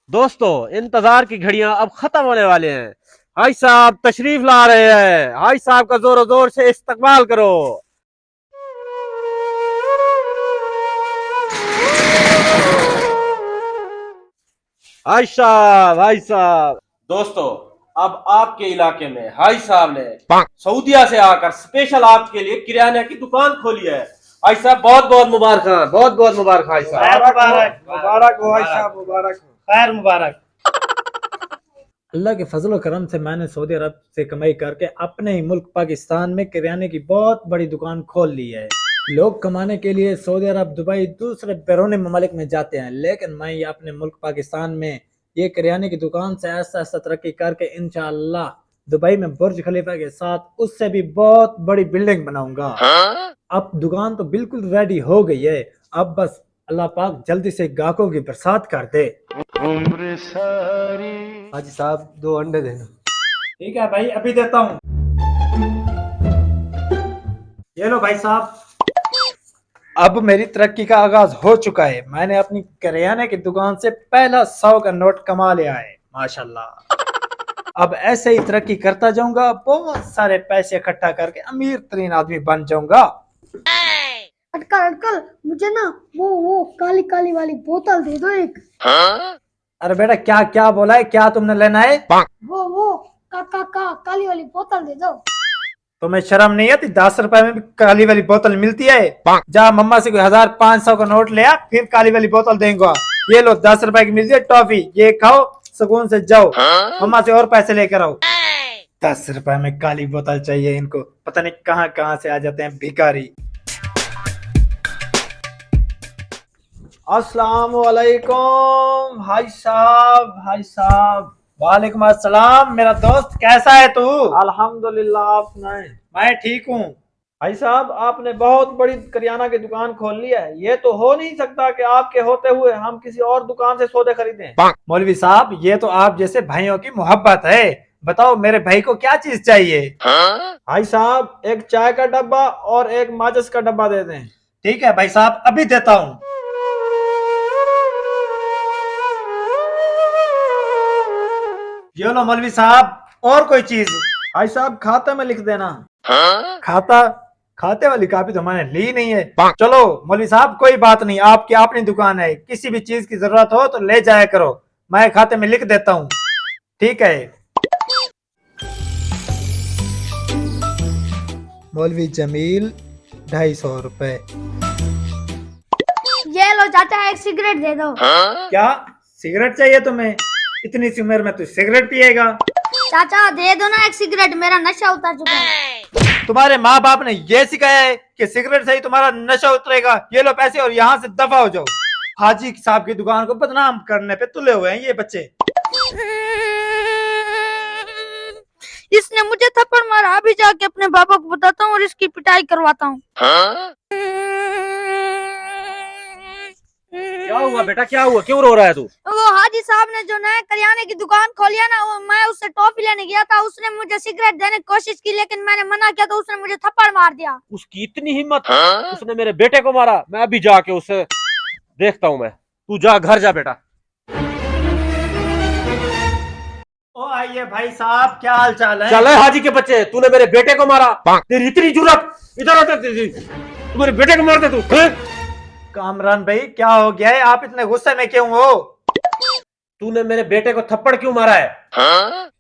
दोस्तों, इंतजार की घड़ियां अब खत्म होने वाले हैं। हाई साहब तशरीफ ला रहे हैं। हाई साहब का जोरों जोर से इस्तकबाल करो। हाई साहब, हाई साहब। दोस्तों, अब आपके इलाके में हाई साहब ने सऊदीया से आकर स्पेशल आपके लिए किराना की दुकान खोली है। हाई साहब बहुत बहुत मुबारक, बहुत बहुत मुबारक हाई साहब। मुबारक मुबारक हो भाई साहब, मुबारक हो, खैर मुबारक। अल्लाह के फजल व करम से मैंने सऊदी अरब से कमाई करके अपने ही मुल्क पाकिस्तान में किराने की बहुत बड़ी दुकान खोल ली है। लोग कमाने के लिए सऊदी अरब, दुबई, दूसरे बैरूनी ममालिक में जाते हैं, लेकिन मैं ये अपने मुल्क पाकिस्तान में ये किराने की दुकान से ऐसा ऐसा तरक्की करके इंशाअल्लाह दुबई में बुर्ज खलीफा के साथ उससे भी बहुत बड़ी बिल्डिंग बनाऊंगा। अब दुकान तो बिल्कुल रेडी हो गई है, अब बस अल्लाह पाक जल्दी से ग्राहकों की बरसात कर दे। हाजी साहब 2 अंडे देना। ठीक है भाई, अभी देता हूँ। ये लो भाई साहब। अब मेरी तरक्की का आगाज हो चुका है। मैंने अपनी करियाने की दुकान से पहला 100 का नोट कमा लिया है, माशाल्लाह। अब ऐसे ही तरक्की करता जाऊंगा, बहुत सारे पैसे इकट्ठा करके अमीर तरीन आदमी बन जाऊंगा। अटकल अटकल, मुझे ना वो काली काली वाली बोतल दे दो एक। अरे बेटा, क्या क्या बोला है, क्या तुमने लेना है? वो का काली वाली बोतल दे दो। तुम्हें शर्म नहीं आती? 10 रुपए में भी काली वाली बोतल मिलती है। जा मम्मा से कोई 1500 का नोट ले आ, फिर काली वाली बोतल देंगे। ये लो 10 रुपए की मिलती है टॉफी, ये खाओ, सुकून से जाओ, मम्मा से और पैसे लेकर आओ। 10 रुपए में काली बोतल चाहिए इनको, पता नहीं कहाँ कहाँ से आ जाते हैं भिखारी। अस्सलाम वालेकुम भाई साहब, भाई साहब। वालेकुम अस्सलाम। मेरा दोस्त कैसा है तू? अल्हम्दुलिल्लाह, आप सुनाएं। मैं ठीक हूँ। भाई साहब, आपने बहुत बड़ी करियाना की दुकान खोल ली है। ये तो हो नहीं सकता कि आपके होते हुए हम किसी और दुकान से सौदे खरीदें। मौलवी साहब, ये तो आप जैसे भाइयों की मोहब्बत है। बताओ मेरे भाई को क्या चीज चाहिए? भाई साहब, एक चाय का डब्बा और एक माचिस का डब्बा दे दें। ठीक है भाई साहब, अभी देता हूँ। ये लो मौलवी साहब, और कोई चीज? भाई साहब, खाते में लिख देना। खाता? खाते वाली कापी तो मैंने ली नहीं है। चलो मौलवी साहब, कोई बात नहीं, आपकी अपनी दुकान है, किसी भी चीज की जरूरत हो तो ले जाया करो, मैं खाते में लिख देता हूँ। ठीक है। मौलवी जमील 250 रुपए। ये लो चाचा, एक सिगरेट दे दो। क्या सिगरेट चाहिए तुम्हें? इतनी सी उम्र में तू सिगरेट पिएगा? चाचा दे दो ना एक सिगरेट, मेरा नशा उतर चुका है। तुम्हारे माँ बाप ने ये सिखाया है कि सिगरेट से ही तुम्हारा नशा उतरेगा? ये लो पैसे और यहाँ से दफा हो जाओ। हाजी साहब की दुकान को बदनाम करने पे तुले हुए हैं ये बच्चे। इसने मुझे थप्पड़ मारा, अभी जाके अपने पापा को बताता हूँ और इसकी पिटाई करवाता हूँ। क्या हुआ बेटा, क्या हुआ, क्यों रो रहा है तू? वो हाजी साहब ने जो नया करियाने की दुकान खोली है ना, वो मैं उससे टॉफी लेने गया था। उसने मुझे सिगरेट देने की कोशिश की, लेकिन मैंने मना किया तो उसने मुझे थप्पड़ मार दिया। उसकी इतनी हिम्मत, उसने मेरे बेटे को मारा। मैं अभी जाके उससे देखता हूँ। मैं, तू जा, घर जा बेटा। ओ आइए भाई साहब, क्या हाल चाल है? चले हाजी के बच्चे, तूने मेरे बेटे को मारा। तेरी इतनी जुर्रत, इधर आते तू मेरे बेटे को मारते तू? कामरान भाई, क्या हो गया है? आप इतने गुस्से में क्यों हो? तूने मेरे बेटे को थप्पड़ क्यों मारा है?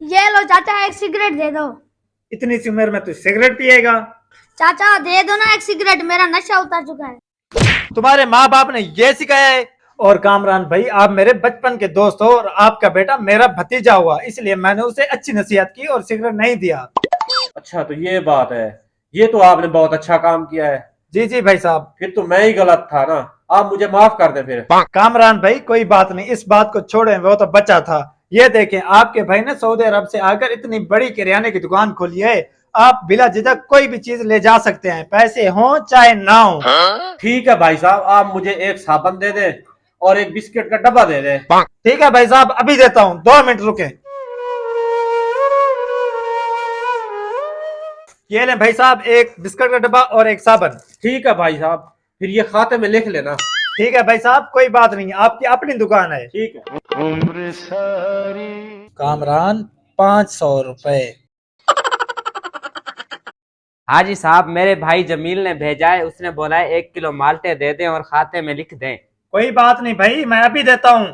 ये लो चाचा, एक सिगरेट दे दो। इतनी सी उम्र में तू सिगरेट पिएगा? चाचा दे दो ना एक सिगरेट, मेरा नशा उतर चुका है। तुम्हारे माँ बाप ने ये सिखाया है? और कामरान भाई, आप मेरे बचपन के दोस्त हो और आपका बेटा मेरा भतीजा हुआ, इसलिए मैंने उसे अच्छी नसीहत की और सिगरेट नहीं दिया। अच्छा, तो ये बात है। ये तो आपने बहुत अच्छा काम किया है। जी जी भाई साहब। फिर तो मैं ही गलत था ना। आप मुझे माफ कर दे फिर। कामरान भाई, कोई बात नहीं, इस बात को छोड़ें, वो तो बचा था। ये देखें, आपके भाई ने सऊदी अरब से आकर इतनी बड़ी किराने की दुकान खोली है। आप बिला झिझक कोई भी चीज ले जा सकते हैं, पैसे हो चाहे ना हो। ठीक है भाई साहब, आप मुझे एक साबुन दे दे और एक बिस्किट का डब्बा दे दे। ठीक है भाई साहब, अभी देता हूँ, 2 मिनट रुके। ये ले भाई साहब, एक बिस्किट का डब्बा और एक साबुन। ठीक है भाई साहब, फिर ये खाते में लिख लेना। ठीक है भाई साहब, कोई बात नहीं, आपकी अपनी दुकान है। ठीक है। कामरान 500 रुपए। हाजी साहब, मेरे भाई जमील ने भेजा है, उसने बोला है 1 किलो माल्टे दे दें और खाते में लिख दें। कोई बात नहीं भाई, मैं अभी देता हूँ।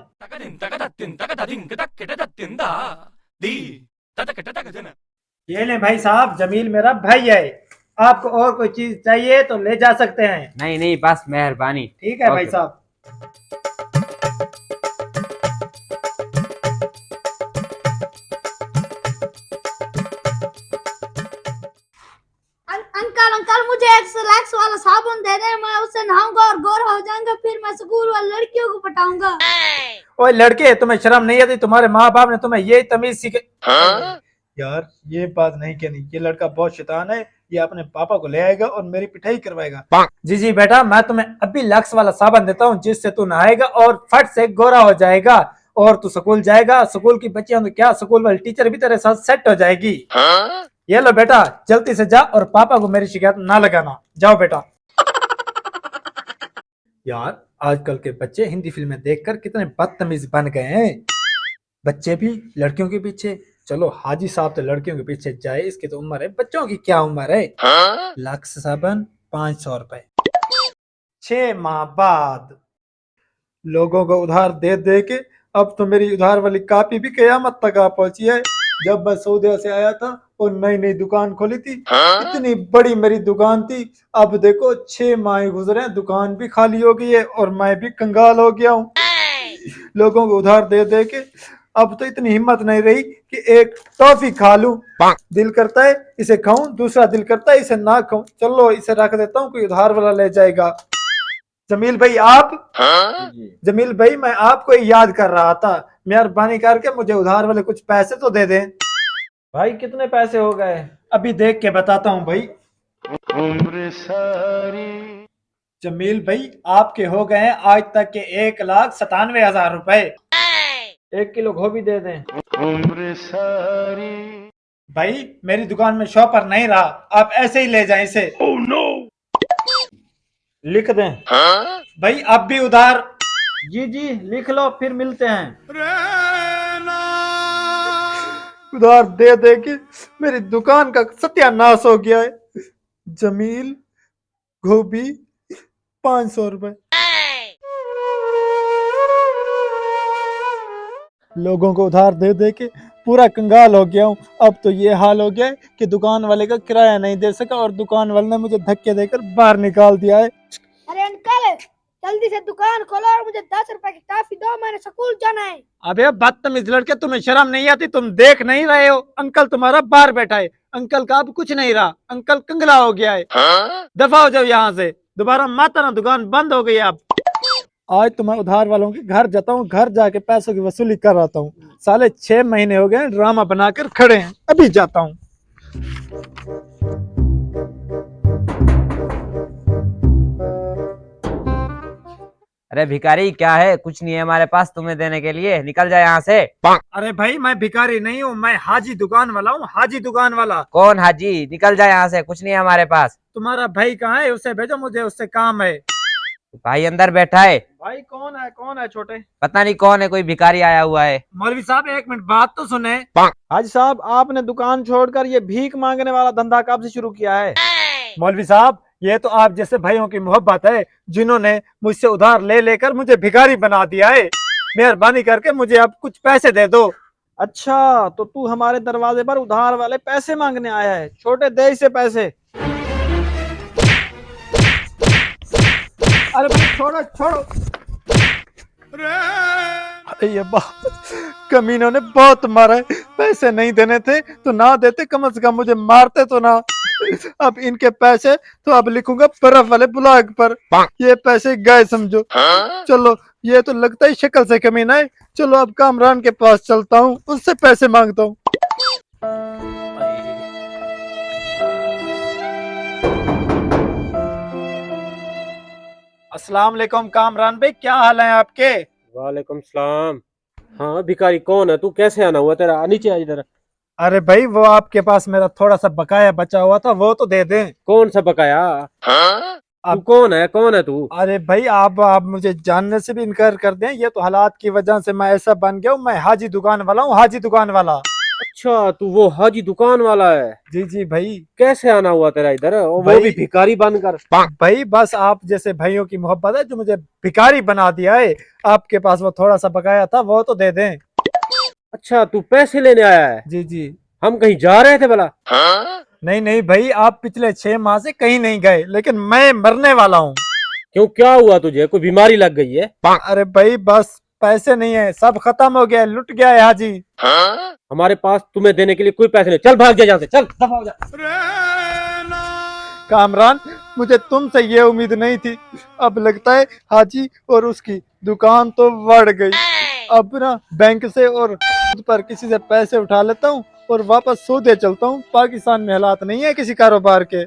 ये ले भाई साहब, जमील मेरा भाई है। आपको और कोई चीज चाहिए तो ले जा सकते हैं। नहीं नहीं, बस मेहरबानी। ठीक है भाई ओके। साहब। अंकल अंकल मुझे एक्स वाला साबुन दे दे, मैं उससे नहाऊंगा और गोरा हो जाऊंगा, फिर मैं स्कूल वाली लड़कियों को पटाऊंगा। ओए लड़के, तुम्हें शर्म नहीं आती? तुम्हारे माँ बाप ने तुम्हें यही तमीज सीखे। यार ये बात नहीं कहनी, ये लड़का बहुत शैतान है। ये अपने पापा को ले आएगा और मेरी पिटाई करवाएगा। जी जी बेटा, मैं तुम्हें अभी लक्स वाला साबुन देता हूँ, जिससे तू नहाएगा और फट से गोरा हो जाएगा और तू स्कूल जाएगा। स्कूल की बच्चियां तो क्या, स्कूल वाली टीचर भी तेरे साथ सेट हो जाएगी। ये लो बेटा, जल्दी से जा और पापा को मेरी शिकायत ना लगाना। जाओ बेटा। यार आजकल के बच्चे हिंदी फिल्में देखकर कितने बदतमीज बन गए हैं। बच्चे भी लड़कियों के पीछे। चलो हाजी साहब तो लड़कियों के पीछे जाए, इसकी तो उम्र है, बच्चों की क्या उम्र है। लक्स साबन 500 रुपए। 6 माह बाद लोगों को उधार दे दे के अब तो मेरी उधार वाली कापी भी कयामत तक आ पहुंची है। जब मैं सऊदी से आया था और नई नई दुकान खोली थी, इतनी बड़ी मेरी दुकान थी। अब देखो 6 माह गुजरे, दुकान भी खाली हो गई है और मैं भी कंगाल हो गया हूँ लोगों को उधार दे दे के। अब तो इतनी हिम्मत नहीं रही कि एक टॉफी खा लूं। दिल करता है इसे खाऊं, दूसरा दिल करता है इसे ना खाऊं। चलो इसे रख देता हूँ, कोई उधार वाला ले जाएगा। जमील भाई आप? जमील भाई मैं आपको ही याद कर रहा था, मेहरबानी करके मुझे उधार वाले कुछ पैसे तो दे दें। भाई कितने पैसे हो गए? अभी देख के बताता हूँ भाई। जमील भाई आपके हो गए हैं आज तक के 1,97,000 रुपए। 1 किलो गोभी दे दें। भाई मेरी दुकान में शॉपर नहीं रहा, आप ऐसे ही ले जाएं इसे। लिख दें। भाई अब भी उधार? जी जी लिख लो, फिर मिलते हैं। उधार दे दे के मेरी दुकान का सत्यानाश हो गया है। जमील गोभी 500 रुपए। लोगों को उधार दे दे के पूरा कंगाल हो गया हूँ। अब तो ये हाल हो गया है कि दुकान वाले का किराया नहीं दे सका और दुकान वाले ने मुझे धक्के देकर बाहर निकाल दिया है। अरे अंकल जल्दी से दुकान खोलो और मुझे 10 रुपए की टॉफी दो, मैंने स्कूल जाना है। अबे बदतमीज लड़के, तुम्हें शर्म नहीं आती? तुम देख नहीं रहे हो अंकल तुम्हारा बाहर बैठा है। अंकल का अब कुछ नहीं रहा, अंकल कंगला हो गया है। दफा हो जाओ यहाँ से, दोबारा मत आना, दुकान बंद हो गई अब। आज तो मैं उधार वालों के घर जाता हूँ, घर जाके पैसों की वसूली कर रहा हूँ। साले 6 महीने हो गए ड्रामा बनाकर खड़े हैं, अभी जाता हूँ। अरे भिखारी, क्या है? कुछ नहीं है हमारे पास तुम्हें देने के लिए, निकल जाए यहाँ से। अरे भाई मैं भिखारी नहीं हूँ, मैं हाजी दुकान वाला हूँ, हाजी दुकान वाला। कौन हाजी? निकल जाए यहाँ से, कुछ नहीं है हमारे पास। तुम्हारा भाई कहाँ है? उसे भेजो, मुझे उससे काम है। भाई अंदर बैठा है। भाई कौन है? कौन है छोटे? पता नहीं कौन है, कोई भिखारी आया हुआ है। मौलवी साहब 1 मिनट बात तो सुने। हाजी साहब आपने दुकान छोड़कर ये भीख मांगने वाला धंधा कब से शुरू किया है? मौलवी साहब ये तो आप जैसे भाइयों की मोहब्बत है, जिन्होंने मुझसे उधार ले लेकर मुझे भिखारी बना दिया है। मेहरबानी करके मुझे अब कुछ पैसे दे दो। अच्छा तो तू हमारे दरवाजे पर उधार वाले पैसे मांगने आया है? छोटे दे इसे पैसे। अरे भाई छोड़ो छोड़ो। अरे ये बात कमीनों ने बहुत मारा है। पैसे नहीं देने थे तो ना देते, कम से कम मुझे मारते तो ना। अब इनके पैसे तो अब लिखूंगा बर्फ वाले ब्लॉग पर। ये पैसे गए समझो। चलो ये तो लगता ही शक्ल से कमीना है। चलो अब कामरान के पास चलता हूँ, उससे पैसे मांगता हूँ। अस्सलाम वालेकुम कामरान भाई, क्या हाल है आपके? वालेकुम सलाम। हाँ भिखारी कौन है तू? कैसे आना हुआ तेरा? नीचे आ इधर। अरे भाई वो आपके पास मेरा थोड़ा सा बकाया बचा हुआ था, वो तो दे दें। कौन सा बकाया? तू कौन है तू? अरे भाई आप मुझे जानने से भी इनकार कर दें, ये तो हालात की वजह से मैं ऐसा बन गया हूँ। मैं हाजी दुकान वाला हूँ, हाजी दुकान वाला। अच्छा, तू वो हाजी दुकान वाला है? जी जी भाई। कैसे आना हुआ तेरा इधर, और वो भाई- भी भिखारी बनकर? भाई बस आप जैसे भाइयों की मोहब्बत है जो मुझे भिखारी बना दिया है। आपके पास वो थोड़ा सा बकाया था, वो तो दे दें। अच्छा, तू पैसे लेने आया है? जी जी। हम कहीं जा रहे थे भला? नहीं नहीं भाई, आप पिछले 6 माह से कहीं नहीं गए, लेकिन मैं मरने वाला हूँ। क्यों, क्या हुआ तुझे? कोई बीमारी लग गई है? अरे भाई बस पैसे नहीं है, सब खत्म हो गया, लुट गया है हाजी। हमारे पास तुम्हें देने के लिए कोई पैसे नहीं। चल भाग जा यहाँ से, चल दफा हो जा। कामरान, मुझे तुमसे ये उम्मीद नहीं थी। अब लगता है हाजी और उसकी दुकान तो बढ़ गई। अब ना बैंक से और खुद पर किसी से पैसे उठा लेता हूँ और वापस सऊदी चलता हूँ। पाकिस्तान में हालात नहीं है किसी कारोबार के।